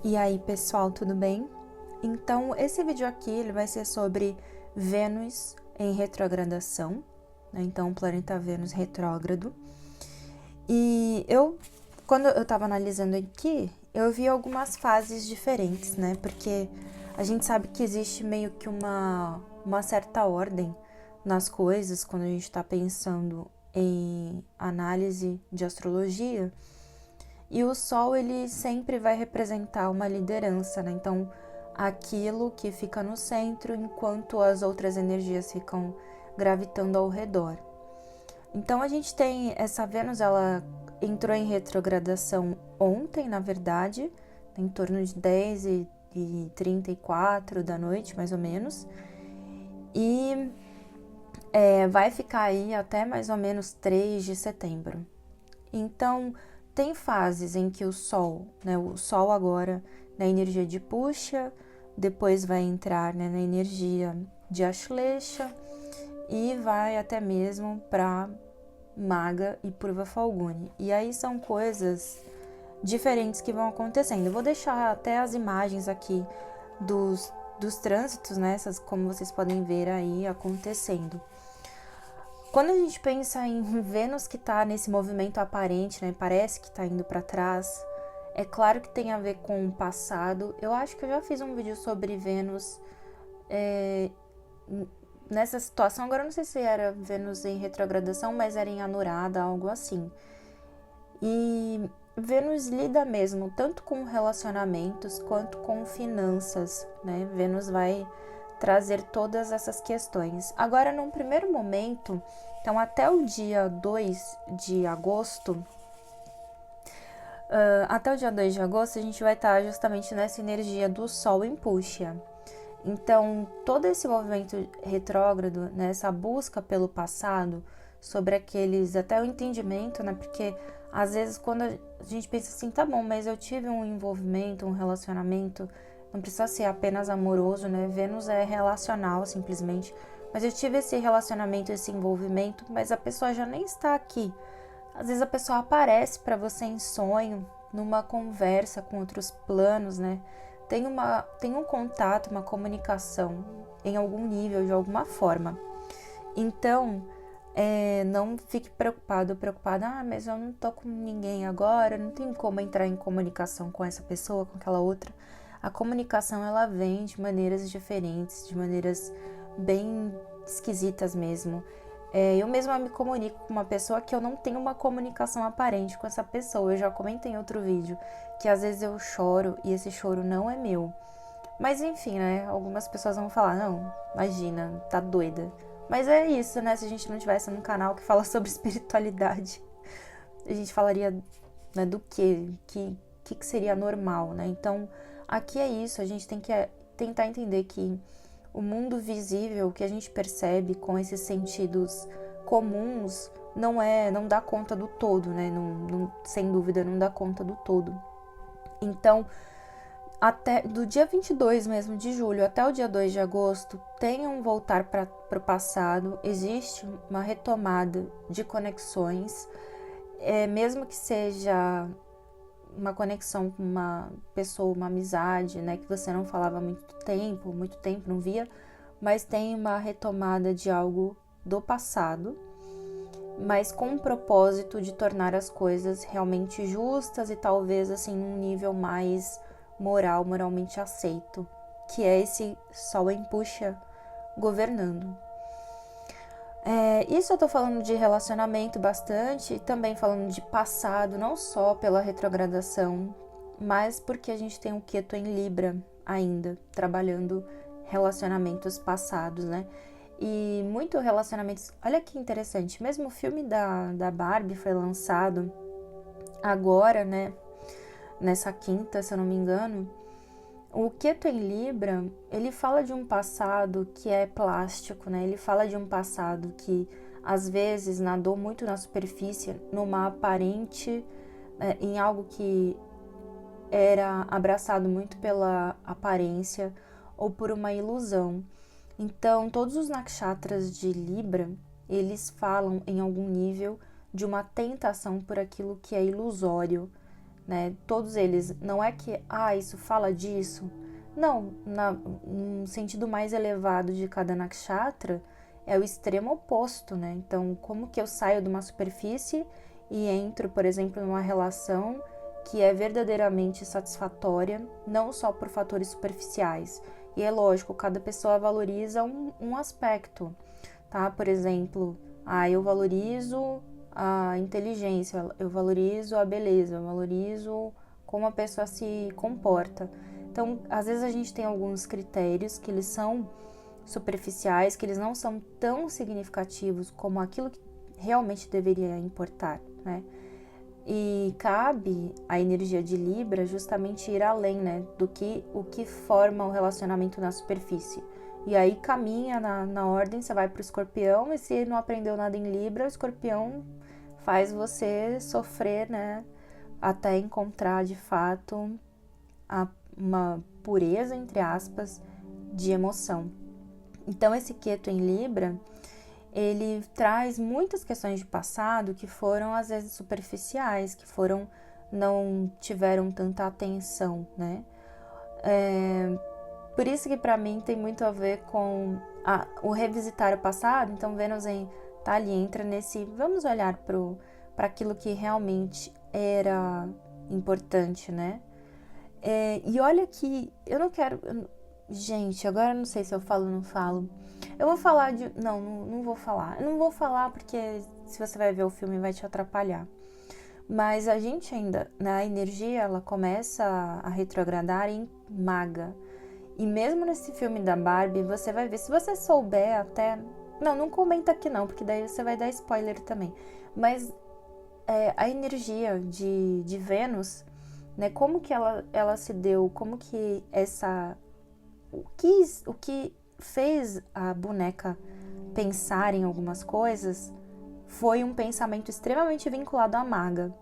E aí, pessoal, tudo bem? Então, esse vídeo aqui ele vai ser sobre Vênus em retrogradação, né? Então, o planeta Vênus retrógrado. E quando eu tava analisando aqui, eu vi algumas fases diferentes, né? Porque a gente sabe que existe meio que uma certa ordem nas coisas quando a gente tá pensando em análise de astrologia. E o Sol, ele sempre vai representar uma liderança, né? Então, aquilo que fica no centro, enquanto as outras energias ficam gravitando ao redor. Então, a gente tem essa Vênus, ela entrou em retrogradação ontem, na verdade, em torno de 10h34 da noite, mais ou menos. E vai ficar aí até mais ou menos 3 de setembro. Então, tem fases em que o Sol agora na energia de Puxa, depois vai entrar, né, na energia de Ashleisha e vai até mesmo para Maga e Purva Falguni. E aí são coisas diferentes que vão acontecendo. Eu vou deixar até as imagens aqui dos trânsitos, né, como vocês podem ver aí acontecendo. Quando a gente pensa em Vênus que está nesse movimento aparente, né, parece que está indo para trás, é claro que tem a ver com o passado. Eu acho que eu já fiz um vídeo sobre Vênus nessa situação. Agora eu não sei se era Vênus em retrogradação, mas era em Anurada, algo assim. E Vênus lida mesmo tanto com relacionamentos quanto com finanças, né? Vênus vai trazer todas essas questões. Agora, num primeiro momento, então até o dia 2 de agosto, a gente vai estar justamente nessa energia do Sol em Puxa. Então, todo esse movimento retrógrado, né, essa busca pelo passado, sobre até o entendimento, né, porque às vezes quando a gente pensa assim, tá bom, mas eu tive um envolvimento, um relacionamento, não precisa ser apenas amoroso, né? Vênus é relacional, simplesmente. Mas eu tive esse relacionamento, esse envolvimento, mas a pessoa já nem está aqui. Às vezes a pessoa aparece para você em sonho, numa conversa com outros planos, né? Tem um contato, uma comunicação em algum nível, de alguma forma. Então, não fique preocupada, mas eu não tô com ninguém agora, não tenho como entrar em comunicação com essa pessoa, com aquela outra. A comunicação, ela vem de maneiras diferentes, de maneiras bem esquisitas mesmo. Eu mesma me comunico com uma pessoa que eu não tenho uma comunicação aparente com essa pessoa. Eu já comentei em outro vídeo que às vezes eu choro e esse choro não é meu. Mas enfim, né? Algumas pessoas vão falar, não, imagina, tá doida. Mas é isso, né? Se a gente não tivesse num canal que fala sobre espiritualidade, a gente falaria, né, do que seria normal, né? Então, aqui é isso, a gente tem que tentar entender que o mundo visível, que a gente percebe com esses sentidos comuns, não dá conta do todo, né? Sem dúvida, não dá conta do todo. Então, até do dia 22 mesmo de julho até o dia 2 de agosto, tem um voltar para o passado, existe uma retomada de conexões, mesmo que seja uma conexão com uma pessoa, uma amizade, né, que você não falava há muito tempo não via, mas tem uma retomada de algo do passado, mas com o propósito de tornar as coisas realmente justas e talvez assim num nível mais moralmente aceito, que é esse Sol em Puxa governando. Isso eu tô falando de relacionamento bastante, e também falando de passado, não só pela retrogradação, mas porque a gente tem um Queto em Libra ainda, trabalhando relacionamentos passados, né? E muito relacionamentos... Olha que interessante, mesmo o filme da Barbie foi lançado agora, né? Nessa quinta, se eu não me engano. O Queto em Libra, ele fala de um passado que é plástico, né? Ele fala de um passado que, às vezes, nadou muito na superfície, numa aparente, em algo que era abraçado muito pela aparência ou por uma ilusão. Então, todos os nakshatras de Libra, eles falam, em algum nível, de uma tentação por aquilo que é ilusório, né? Todos eles, não é que, isso fala disso. Não, no sentido mais elevado de cada nakshatra, é o extremo oposto, né? Então, como que eu saio de uma superfície e entro, por exemplo, numa relação que é verdadeiramente satisfatória, não só por fatores superficiais. E é lógico, cada pessoa valoriza um aspecto, tá? Por exemplo, eu valorizo a inteligência, eu valorizo a beleza, eu valorizo como a pessoa se comporta. Então, às vezes a gente tem alguns critérios que eles são superficiais, que eles não são tão significativos como aquilo que realmente deveria importar, né? E cabe à energia de Libra justamente ir além, né, o que forma o relacionamento na superfície. E aí caminha na ordem, você vai para o Escorpião, e se não aprendeu nada em Libra, o Escorpião faz você sofrer, né, até encontrar de fato uma pureza, entre aspas, de emoção. Então esse Ketu em Libra, ele traz muitas questões de passado que foram às vezes superficiais, que não tiveram tanta atenção, né? Por isso que para mim tem muito a ver com o revisitar o passado. Então Vênus tá ali, entra nesse, vamos olhar para aquilo que realmente era importante, né? E olha que eu não quero... Gente, agora eu não sei se eu falo ou não falo. Eu vou falar de... Não vou falar. Eu não vou falar porque se você vai ver o filme vai te atrapalhar. Mas a gente ainda, na energia, ela começa a retrogradar em Maga. E mesmo nesse filme da Barbie, você vai ver. Se você souber até... Não comenta aqui não, porque daí você vai dar spoiler também. Mas a energia de Vênus, né? Como que ela se deu? Como que o que fez a boneca pensar em algumas coisas foi um pensamento extremamente vinculado à maga,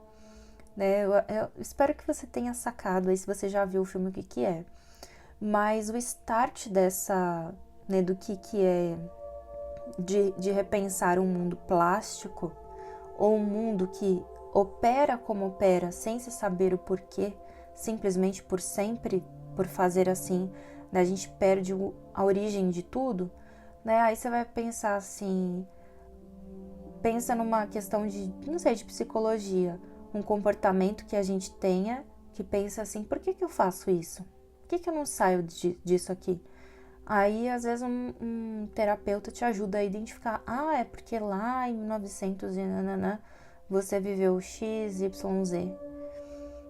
né? Eu espero que você tenha sacado aí, se você já viu o filme, o que é. Mas o start dessa, né, do que é de repensar um mundo plástico, ou um mundo que opera como opera sem se saber o porquê, simplesmente por sempre, por fazer assim, né, a gente perde a origem de tudo, né? Aí você vai pensar assim, pensa numa questão de, não sei, de psicologia, um comportamento que a gente tenha, que pensa assim, por que eu faço isso? Por que eu não saio disso aqui? Aí, às vezes, um terapeuta te ajuda a identificar, é porque lá em 1900 você viveu X, Y, Z.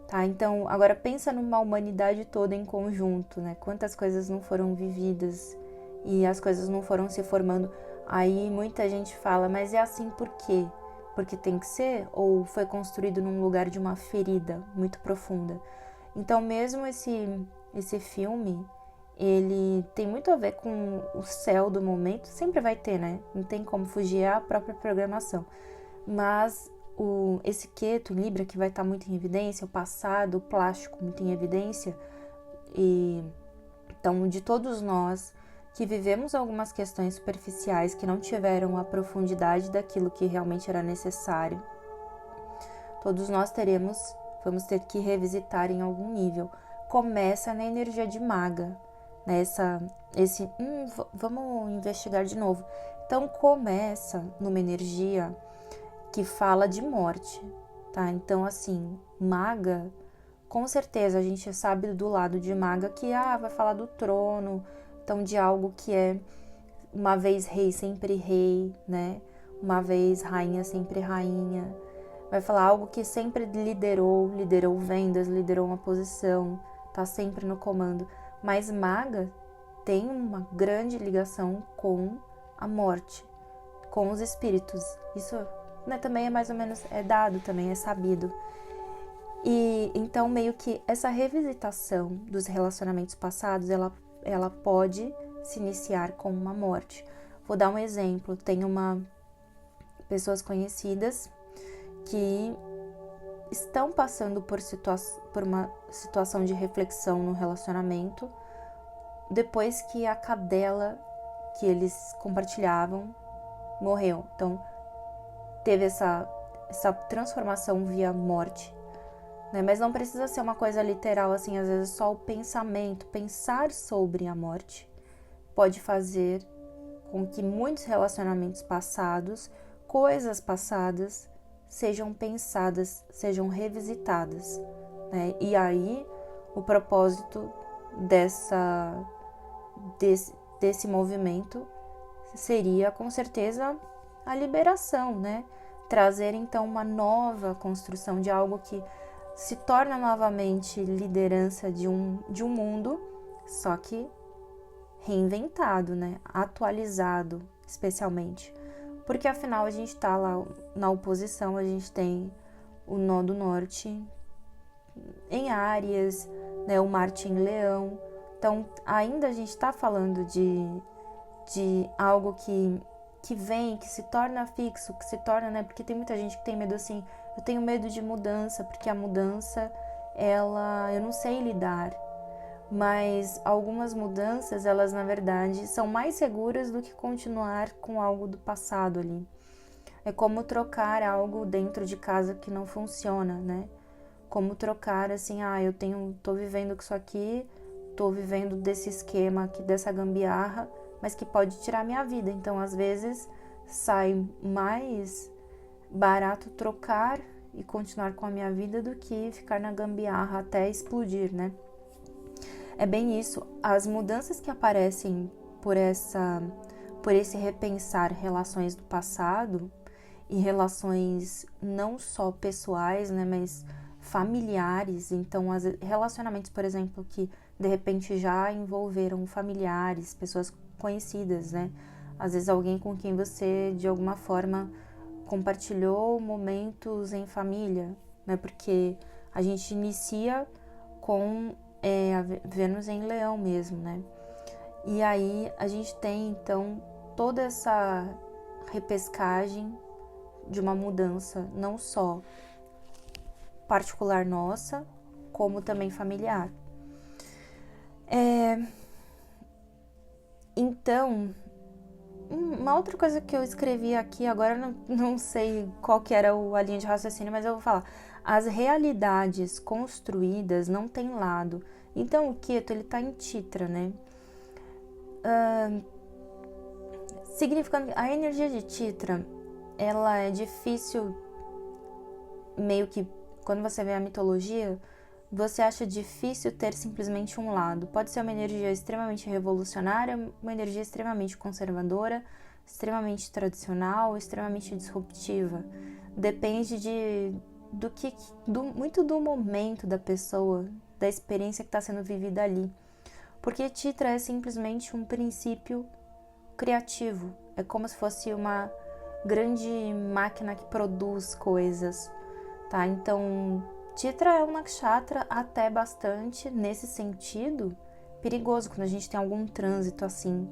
Tá, então, agora pensa numa humanidade toda em conjunto, né? Quantas coisas não foram vividas e as coisas não foram se formando. Aí muita gente fala, mas é assim por quê? Porque tem que ser? Ou foi construído num lugar de uma ferida muito profunda? Então, mesmo esse filme, ele tem muito a ver com o céu do momento, sempre vai ter, né? Não tem como fugir, é a própria programação. Mas esse Ketu em Libra, que vai estar muito em evidência, o passado, o plástico muito em evidência, e então de todos nós que vivemos algumas questões superficiais que não tiveram a profundidade daquilo que realmente era necessário, todos nós vamos ter que revisitar em algum nível. Começa na energia de maga, né? Vamos investigar de novo. Então começa numa energia que fala de morte, tá? Então, assim, maga, com certeza a gente sabe do lado de maga que, vai falar do trono, então de algo que é uma vez rei, sempre rei, né? Uma vez rainha, sempre rainha. Vai falar algo que sempre liderou vendas, liderou uma posição, tá sempre no comando. Mas maga tem uma grande ligação com a morte, com os espíritos. Isso, né, também é mais ou menos, dado também, é sabido. E então meio que essa revisitação dos relacionamentos passados, ela pode se iniciar com uma morte. Vou dar um exemplo, tem pessoas conhecidas que estão passando por uma situação de reflexão no relacionamento depois que a cadela que eles compartilhavam morreu. Então teve essa transformação via morte, né? Mas não precisa ser uma coisa literal, assim, às vezes só o pensamento, pensar sobre a morte pode fazer com que muitos relacionamentos passados, coisas passadas, sejam pensadas, sejam revisitadas, né? E aí o propósito desse movimento seria com certeza a liberação, né? Trazer então uma nova construção de algo que se torna novamente liderança de um mundo, só que reinventado, né? Atualizado, especialmente. Porque afinal a gente está lá na oposição, a gente tem o Nó do Norte em Áries, né? O Marte em Leão. Então ainda a gente está falando de algo que vem, que se torna fixo, que se torna, né? Porque tem muita gente que tem medo assim, eu tenho medo de mudança, porque a mudança, eu não sei lidar. Mas algumas mudanças, elas na verdade são mais seguras do que continuar com algo do passado ali. É como trocar algo dentro de casa que não funciona, né? Como trocar assim, tô vivendo com isso aqui, tô vivendo desse esquema aqui, dessa gambiarra, mas que pode tirar minha vida. Então, às vezes, sai mais barato trocar e continuar com a minha vida do que ficar na gambiarra até explodir, né? É bem isso. As mudanças que aparecem por esse repensar relações do passado e relações não só pessoais, né, mas familiares. Então, relacionamentos, por exemplo, que de repente já envolveram familiares, pessoas conhecidas, né? Às vezes alguém com quem você de alguma forma compartilhou momentos em família, né? Porque a gente inicia com a Vênus em Leão mesmo, né? E aí a gente tem então toda essa repescagem de uma mudança não só particular nossa, como também familiar. Então, uma outra coisa que eu escrevi aqui, agora não sei qual que era a linha de raciocínio, mas eu vou falar. As realidades construídas não têm lado. Então, o Ketu, ele tá em Titra, né? Significando que a energia de Titra, ela é difícil, meio que, quando você vê a mitologia, você acha difícil ter simplesmente um lado. Pode ser uma energia extremamente revolucionária, uma energia extremamente conservadora, extremamente tradicional, extremamente disruptiva. Depende muito do momento da pessoa, da experiência que está sendo vivida ali. Porque Titra é simplesmente um princípio criativo. É como se fosse uma grande máquina que produz coisas, tá? Então, Titra é um nakshatra até bastante, nesse sentido, perigoso. Quando a gente tem algum trânsito assim,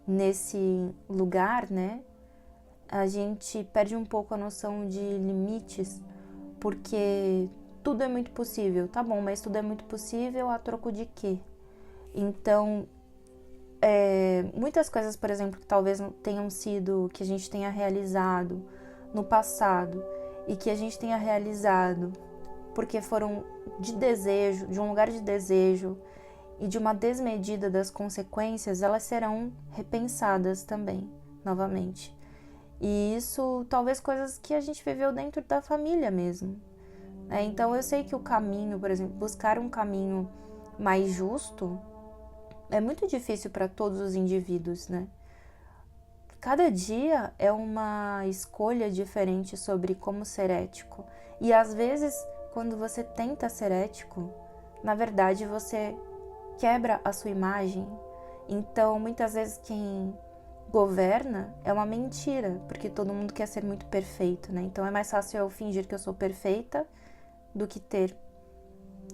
nesse lugar, né? A gente perde um pouco a noção de limites, porque tudo é muito possível, tá bom, mas tudo é muito possível a troco de quê? Então, muitas coisas, por exemplo, que talvez tenham sido, que a gente tenha realizado no passado e que a gente tenha realizado porque foram de desejo, de um lugar de desejo e de uma desmedida das consequências, elas serão repensadas também, novamente. E isso, talvez coisas que a gente viveu dentro da família mesmo. Então eu sei que o caminho, por exemplo, buscar um caminho mais justo é muito difícil para todos os indivíduos, né? Cada dia é uma escolha diferente sobre como ser ético. E às vezes, quando você tenta ser ético, na verdade você quebra a sua imagem. Então, muitas vezes quem governa é uma mentira, porque todo mundo quer ser muito perfeito, né? Então é mais fácil eu fingir que eu sou perfeita do que ter,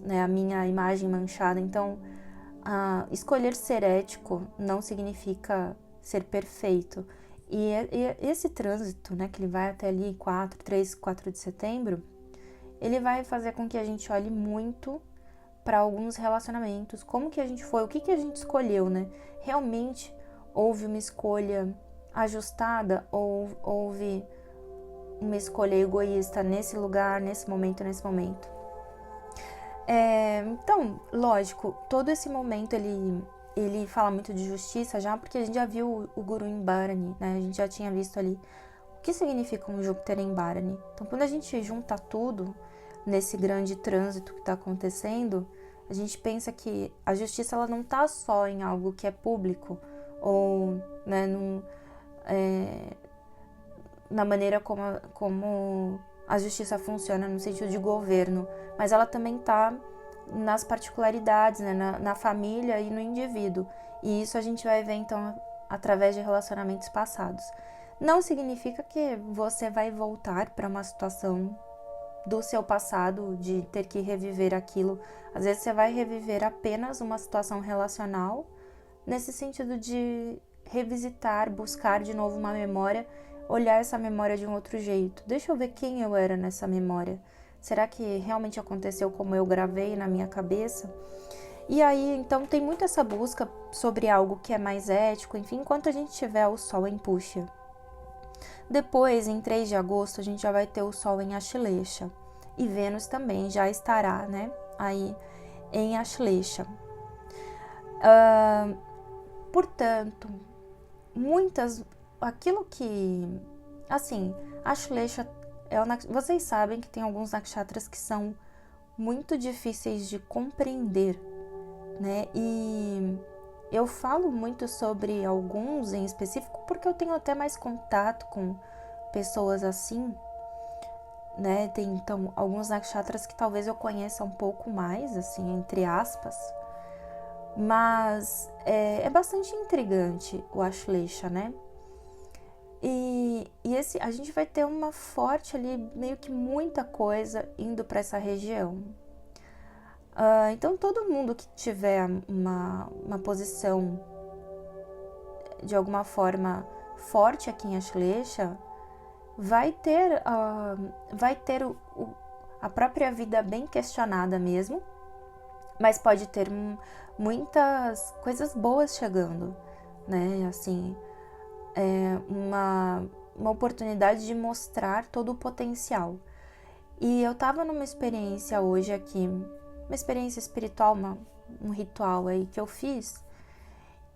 né, a minha imagem manchada. Então, escolher ser ético não significa ser perfeito. E esse trânsito, né, que ele vai até ali 3, 4 de setembro, ele vai fazer com que a gente olhe muito para alguns relacionamentos, como que a gente foi, o que a gente escolheu, né? Realmente houve uma escolha ajustada ou houve uma escolha egoísta nesse lugar, nesse momento? Então, lógico, todo esse momento ele fala muito de justiça já, porque a gente já viu o Guru em Bharani, né? A gente já tinha visto ali o que significa um Júpiter em Bharani. Então, quando a gente junta tudo nesse grande trânsito que está acontecendo, a gente pensa que a justiça ela não está só em algo que é público ou, né, na maneira como a justiça funciona no sentido de governo, mas ela também está nas particularidades, né, na família e no indivíduo. E isso a gente vai ver então através de relacionamentos passados. Não significa que você vai voltar para uma situação do seu passado, de ter que reviver aquilo. Às vezes você vai reviver apenas uma situação relacional, nesse sentido de revisitar, buscar de novo uma memória, olhar essa memória de um outro jeito. Deixa eu ver quem eu era nessa memória. Será que realmente aconteceu como eu gravei na minha cabeça? E aí, então, tem muito essa busca sobre algo que é mais ético, enfim, enquanto a gente tiver o Sol em Puxa. Depois, em 3 de agosto, a gente já vai ter o Sol em Ashleisha. E Vênus também já estará, né, aí em Ashleisha. Portanto, aquilo que, assim, Ashleisha, vocês sabem que tem alguns nakshatras que são muito difíceis de compreender, né, e eu falo muito sobre alguns em específico porque eu tenho até mais contato com pessoas assim, né, tem então alguns nakshatras que talvez eu conheça um pouco mais, assim, entre aspas, mas é bastante intrigante o Ashleisha, né? E a gente vai ter uma forte ali, meio que muita coisa indo para essa região. Então todo mundo que tiver uma posição de alguma forma forte aqui em Ashleisha vai ter a própria vida bem questionada mesmo, mas pode ter muitas coisas boas chegando, né? Assim, uma oportunidade de mostrar todo o potencial. E eu tava numa experiência hoje aqui, uma experiência espiritual, um ritual aí que eu fiz,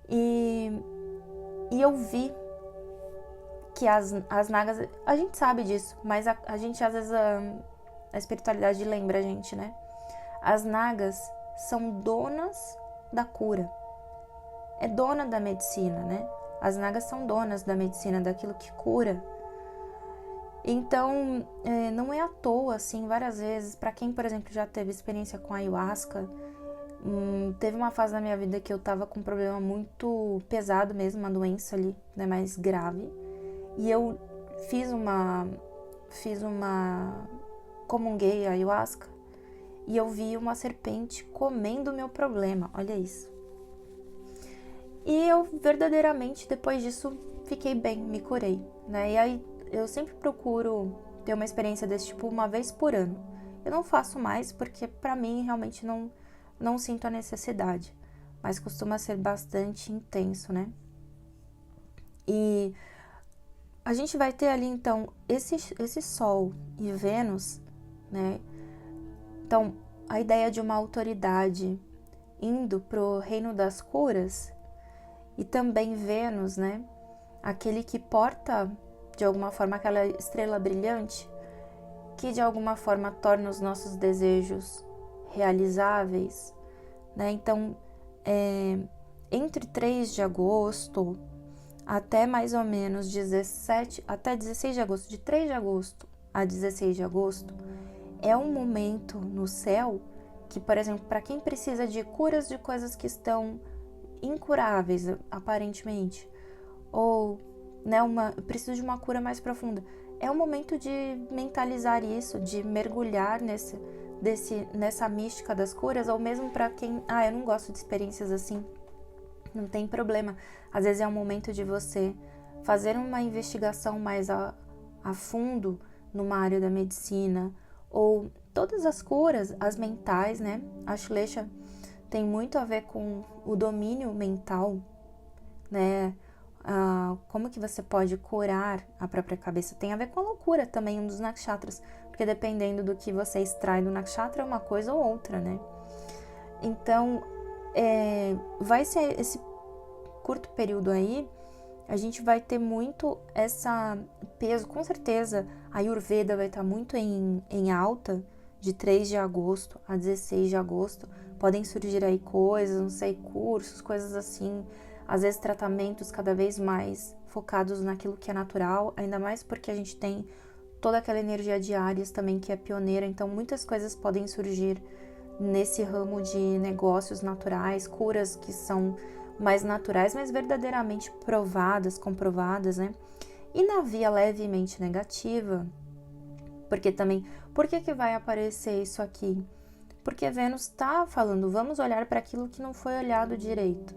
e eu vi que as nagas, a gente sabe disso, mas a gente às vezes a espiritualidade lembra a gente, né? As nagas são donas da cura, é dona da medicina, né? As nagas são donas da medicina, daquilo que cura. Então, não é à toa, assim, várias vezes, para quem, por exemplo, já teve experiência com ayahuasca, teve uma fase da minha vida que eu tava com um problema muito pesado mesmo, uma doença ali, né, mais grave, e eu comunguei a ayahuasca, e eu vi uma serpente comendo o meu problema, olha isso. E eu verdadeiramente, depois disso, fiquei bem, me curei, né? E aí eu sempre procuro ter uma experiência desse tipo uma vez por ano. Eu não faço mais porque pra mim realmente não sinto a necessidade, mas costuma ser bastante intenso, né? E a gente vai ter ali então esse Sol e Vênus, né? Então a ideia de uma autoridade indo pro reino das curas. E também Vênus, né? Aquele que porta, de alguma forma, aquela estrela brilhante que, de alguma forma, torna os nossos desejos realizáveis, né? Então, entre 3 de agosto até mais ou menos 16 de agosto, de 3 de agosto a 16 de agosto, é um momento no céu que, por exemplo, para quem precisa de curas de coisas que estão incuráveis, aparentemente, ou, né, preciso de uma cura mais profunda, é o momento de mentalizar isso, de mergulhar nessa mística das curas, ou mesmo para quem, eu não gosto de experiências assim, não tem problema, às vezes é um momento de você fazer uma investigação mais a fundo numa área da medicina, ou todas as curas, as mentais, né, a Ashleisha tem muito a ver com o domínio mental, né? Como que você pode curar a própria cabeça? Tem a ver com a loucura também, um dos nakshatras. porque dependendo do que você extrai do nakshatra é uma coisa ou outra, né? Então, vai ser esse curto período aí, a gente vai ter muito essa peso, com certeza a Ayurveda vai estar muito em alta, de 3 de agosto a 16 de agosto, podem surgir aí coisas, não sei, cursos, coisas assim, às vezes tratamentos cada vez mais focados naquilo que é natural, ainda mais porque a gente tem toda aquela energia de Áries também que é pioneira, então muitas coisas podem surgir nesse ramo de negócios naturais, curas que são mais naturais, mas verdadeiramente provadas, comprovadas, né? E na via levemente negativa, porque também, por que vai aparecer isso aqui? Porque Vênus está falando, vamos olhar para aquilo que não foi olhado direito.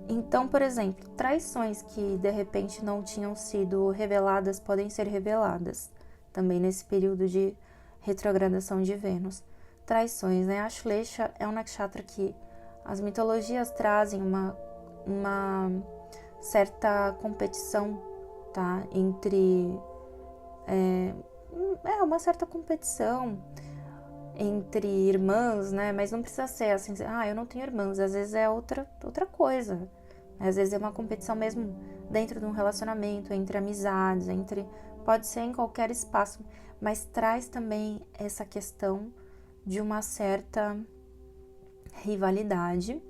Então, por exemplo, traições que de repente não tinham sido reveladas podem ser reveladas também nesse período de retrogradação de Vênus. Traições, né? A Shlesha é um nakshatra que as mitologias trazem uma certa competição, tá? Uma certa competição entre irmãs, né? Mas não precisa ser assim, eu não tenho irmãs, às vezes é outra coisa. Às vezes é uma competição mesmo dentro de um relacionamento, entre amizades, pode ser em qualquer espaço, mas traz também essa questão de uma certa rivalidade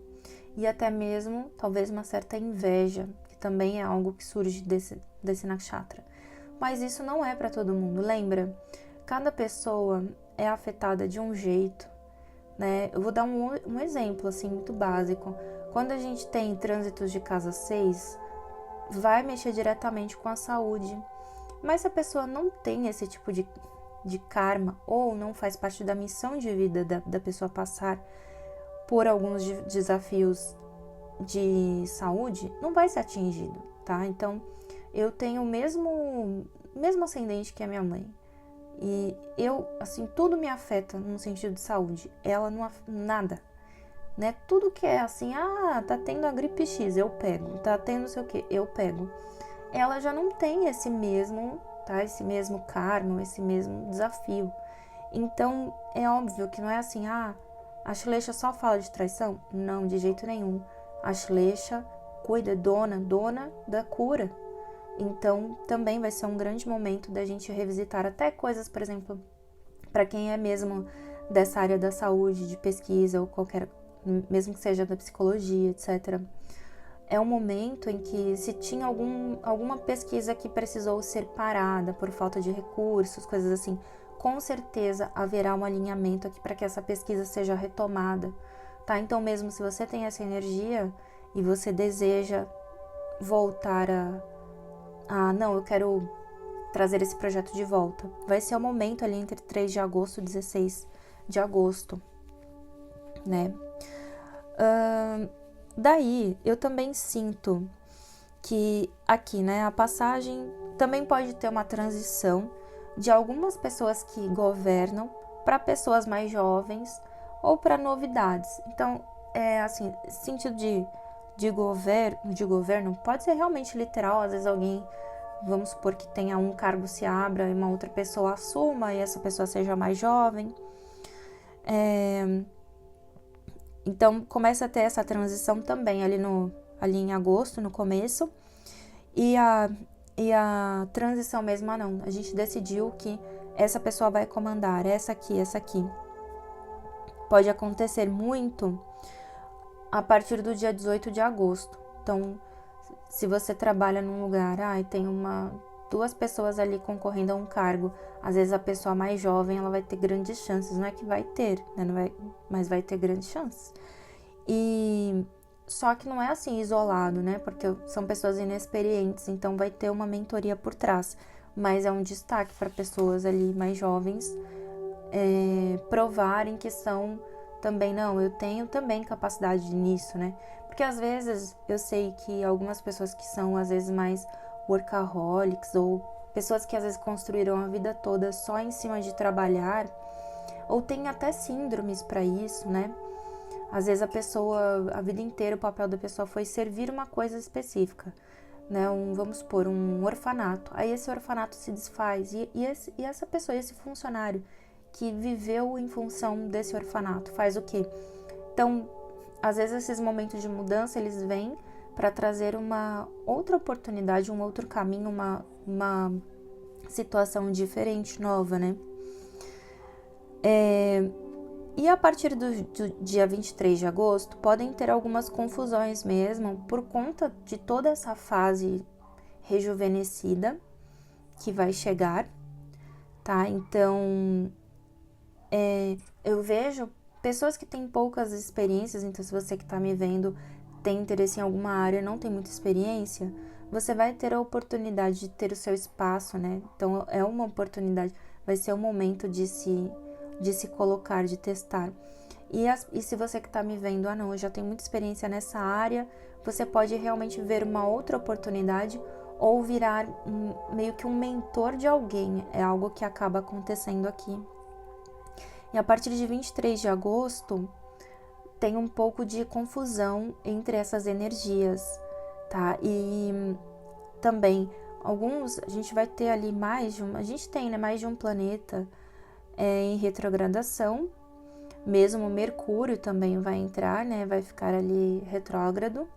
e até mesmo, talvez, uma certa inveja, que também é algo que surge desse nakshatra. Mas isso não é para todo mundo, lembra? Cada pessoa é afetada de um jeito, né? Eu vou dar um exemplo, assim, muito básico. Quando a gente tem trânsitos de casa 6, vai mexer diretamente com a saúde. Mas se a pessoa não tem esse tipo de karma, ou não faz parte da missão de vida da pessoa passar por alguns desafios de saúde, não vai ser atingido, tá? Então, eu tenho o mesmo ascendente que a minha mãe. E eu, assim, tudo me afeta no sentido de saúde. Ela não, nada, né? Tudo que é assim, tá tendo a gripe X, eu pego. Tá tendo não sei o que, eu pego. Ela já não tem esse mesmo, tá? Esse mesmo karma, esse mesmo desafio. Então, é óbvio que não é assim, a Shlesha só fala de traição? Não, de jeito nenhum. A Shlesha cuida, dona da cura. Então, também vai ser um grande momento da gente revisitar até coisas, por exemplo, para quem é mesmo dessa área da saúde, de pesquisa ou qualquer, mesmo que seja da psicologia, etc. É um momento em que se tinha alguma pesquisa que precisou ser parada por falta de recursos, coisas assim, com certeza haverá um alinhamento aqui para que essa pesquisa seja retomada, tá? Então, mesmo se você tem essa energia e você deseja voltar não, eu quero trazer esse projeto de volta, vai ser o momento ali entre 3 de agosto e 16 de agosto, né? Daí, eu também sinto que aqui, né, a passagem também pode ter uma transição de algumas pessoas que governam para pessoas mais jovens ou para novidades. Então, assim, sentido de governo pode ser realmente literal, às vezes alguém, vamos supor que tenha um cargo se abra e uma outra pessoa assuma e essa pessoa seja mais jovem. Então, começa a ter essa transição também ali em agosto, no começo. E a transição mesmo, não. A gente decidiu que essa pessoa vai comandar, essa aqui. Pode acontecer muito a partir do dia 18 de agosto. Então, se você trabalha num lugar, e tem duas pessoas ali concorrendo a um cargo, às vezes a pessoa mais jovem, ela vai ter grandes chances, não é que vai ter, né? Mas vai ter grandes chances. E só que não é assim isolado, né? Porque são pessoas inexperientes, então vai ter uma mentoria por trás, mas é um destaque para pessoas ali mais jovens provarem que são também, não, eu tenho também capacidade nisso, né? Porque às vezes eu sei que algumas pessoas que são às vezes mais workaholics ou pessoas que às vezes construíram a vida toda só em cima de trabalhar, ou tem até síndromes para isso, né? Às vezes a vida inteira, o papel da pessoa foi servir uma coisa específica. né? Vamos supor, um orfanato. Aí esse orfanato se desfaz e essa pessoa, esse funcionário que viveu em função desse orfanato, faz o quê? Então, às vezes esses momentos de mudança, eles vêm para trazer uma outra oportunidade, um outro caminho, uma situação diferente, nova, né? E a partir do dia 23 de agosto, podem ter algumas confusões mesmo, por conta de toda essa fase rejuvenescida que vai chegar, tá? Então, eu vejo pessoas que têm poucas experiências, então se você que tá me vendo tem interesse em alguma área e não tem muita experiência, você vai ter a oportunidade de ter o seu espaço, né? Então, é uma oportunidade, vai ser o momento de se colocar, de testar. E se você que está me vendo, não, eu já tenho muita experiência nessa área, você pode realmente ver uma outra oportunidade ou virar meio que um mentor de alguém. É algo que acaba acontecendo aqui. E a partir de 23 de agosto, tem um pouco de confusão entre essas energias, tá? E também, a gente vai ter ali a gente tem, né, mais de um planeta em retrogradação. Mesmo Mercúrio também vai entrar, né? Vai ficar ali retrógrado.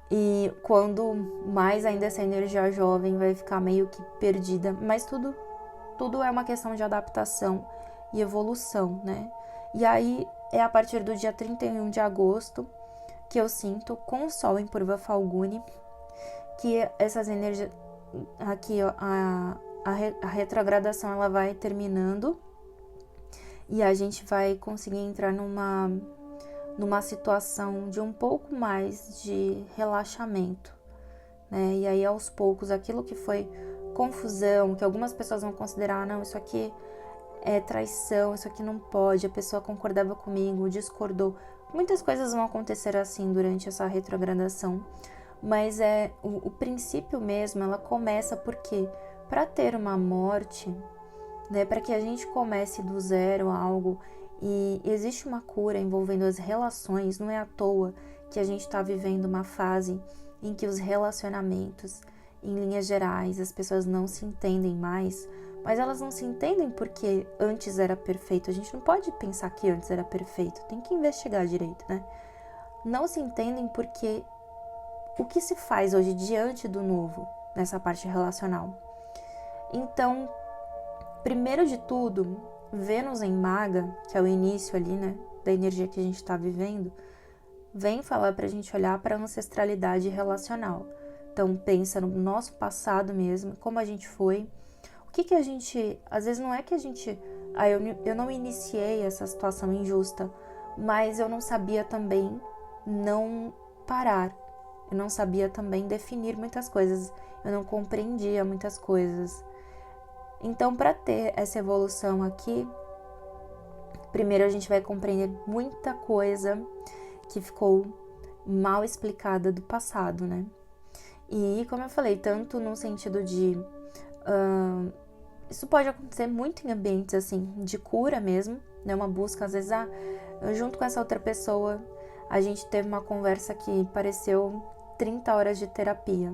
E quando mais ainda essa energia jovem vai ficar meio que perdida. Mas tudo é uma questão de adaptação e evolução, né? E aí é a partir do dia 31 de agosto que eu sinto, com o Sol em Purva Falguni, que essas energias... Aqui, ó, a retrogradação ela vai terminando. E a gente vai conseguir entrar numa situação de um pouco mais de relaxamento, né? E aí, aos poucos, aquilo que foi confusão, que algumas pessoas vão considerar, não, isso aqui é traição, isso aqui não pode, a pessoa concordava comigo, discordou. Muitas coisas vão acontecer assim durante essa retrogradação, mas o princípio mesmo, ela começa porque, para ter uma morte, né, para que a gente comece do zero algo, e existe uma cura envolvendo as relações, não é à toa que a gente está vivendo uma fase em que os relacionamentos, em linhas gerais, as pessoas não se entendem mais, mas elas não se entendem porque antes era perfeito. A gente não pode pensar que antes era perfeito, tem que investigar direito, né? Não se entendem porque o que se faz hoje diante do novo, nessa parte relacional. Então, primeiro de tudo, Vênus em Maga, que é o início ali, né, da energia que a gente está vivendo, vem falar pra gente olhar para a ancestralidade relacional. Então, pensa no nosso passado mesmo, como a gente foi, o que a gente... Às vezes não é que a gente... eu não iniciei essa situação injusta, mas eu não sabia também não parar. Eu não sabia também definir muitas coisas. Eu não compreendia muitas coisas. Então, para ter essa evolução aqui, primeiro a gente vai compreender muita coisa que ficou mal explicada do passado, né? E, como eu falei, tanto no sentido de... isso pode acontecer muito em ambientes, assim, de cura mesmo, né? Uma busca, às vezes, junto com essa outra pessoa, a gente teve uma conversa que pareceu 30 horas de terapia.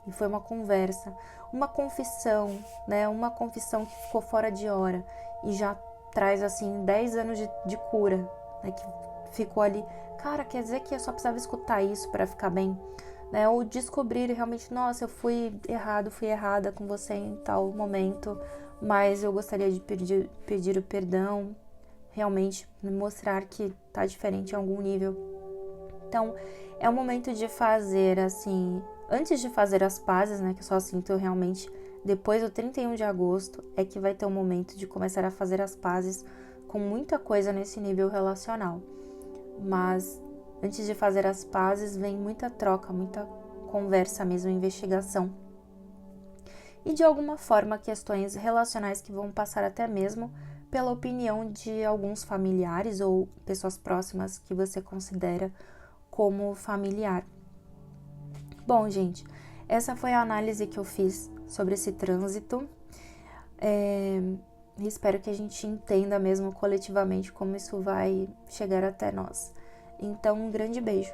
E foi uma conversa, uma confissão, né? Uma confissão que ficou fora de hora e já traz, assim, 10 anos de cura, né? Que ficou ali. Cara, quer dizer que eu só precisava escutar isso para ficar bem, né? Ou descobrir realmente, nossa, eu fui errada com você em tal momento, mas eu gostaria de pedir o perdão, realmente mostrar que tá diferente em algum nível. Então, é o momento de fazer, assim, antes de fazer as pazes, né, que eu só sinto realmente depois do 31 de agosto, é que vai ter um momento de começar a fazer as pazes com muita coisa nesse nível relacional. Mas antes de fazer as pazes, vem muita troca, muita conversa mesmo, investigação. E de alguma forma, questões relacionais que vão passar até mesmo pela opinião de alguns familiares ou pessoas próximas que você considera como familiar. Bom, gente, essa foi a análise que eu fiz sobre esse trânsito. Espero que a gente entenda mesmo coletivamente como isso vai chegar até nós. Então, um grande beijo.